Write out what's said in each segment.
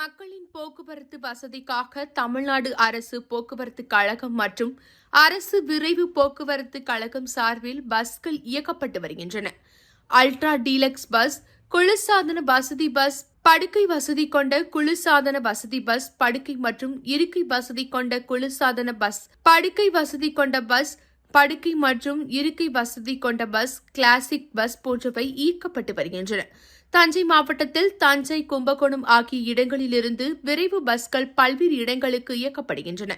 மக்களின் போக்குவரத்து வசதிக்காக தமிழ்நாடு அரசு போக்குவரத்து கழகம் மற்றும் அரசு விரைவு போக்குவரத்து கழகம் சார்பில் பஸ்கள் இயக்கப்பட்டு வருகின்றன. அல்ட்ரா டீலக்ஸ் பஸ், குளிர்சாதன வசதி பஸ், படுக்கை வசதி கொண்ட குளிர்சாதன வசதி பஸ், படுக்கை மற்றும் இருக்கை வசதி கொண்ட குளிர்சாதன பஸ், படுக்கை வசதி கொண்ட பஸ், படுக்கை மற்றும் இருக்கை வசதி கொண்ட பஸ், கிளாசிக் பஸ் போன்றவை இயக்கப்பட்டு வருகின்றன. தஞ்சை மாவட்டத்தில் தஞ்சை, கும்பகோணம் ஆகிய இடங்களிலிருந்து விரைவு பஸ்கள் பல்வேறு இடங்களுக்கு இயக்கப்படுகின்றன.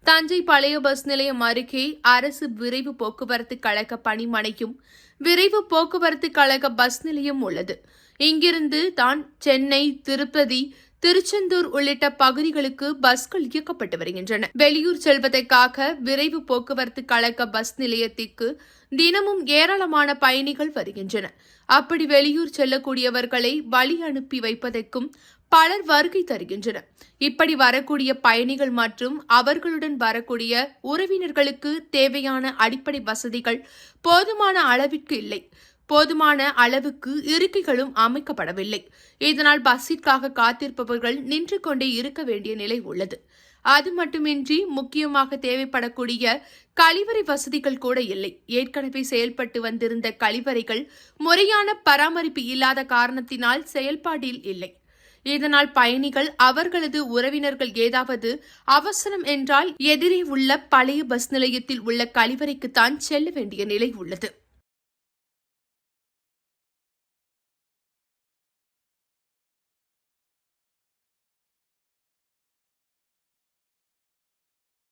தஞ்சை பழைய பஸ் நிலையம் அருகே அரசு விரைவு போக்குவரத்து கழக பணிமனையும் விரைவு போக்குவரத்து கழக பஸ் நிலையம் உள்ளது. இங்கிருந்து தான் சென்னை, திருப்பதி, திருச்செந்தூர் உள்ளிட்ட பகுதிகளுக்கு பஸ்கள் இயக்கப்பட்டு வருகின்றன. வெளியூர் செல்வதற்காக விரைவு போக்குவரத்து கழக பஸ் நிலையத்திற்கு தினமும் ஏராளமான பயணிகள் வருகின்றனர். அப்படி வெளியூர் செல்லக்கூடியவர்களை வழி அனுப்பி வைப்பதற்கும் பலர் வருகை தருகின்றனர். இப்படி வரக்கூடிய பயணிகள் மற்றும் அவர்களுடன் வரக்கூடிய உறவினர்களுக்கு தேவையான அடிப்படை வசதிகள் போதுமான அளவிற்கு இல்லை. போதுமான அளவுக்கு இருக்கைகளும் அமைக்கப்படவில்லை. இதனால் பஸ்ஸிற்காக காத்திருப்பவர்கள் நின்று கொண்டே இருக்க வேண்டிய நிலை உள்ளது. அது மட்டுமின்றி முக்கியமாக தேவைப்படக்கூடிய கழிவறை வசதிகள் கூட இல்லை. ஏற்கனவே செயல்பட்டு வந்திருந்த கழிவறைகள் முறையான பராமரிப்பு இல்லாத காரணத்தினால் செயல்பாட்டில் இல்லை. இதனால் பயணிகள் அவர்களது உறவினர்கள் ஏதாவது அவசரம் என்றால் எதிரே உள்ள பழைய பஸ் நிலையத்தில் உள்ள கழிவறைக்குத்தான் செல்ல வேண்டிய நிலை உள்ளது.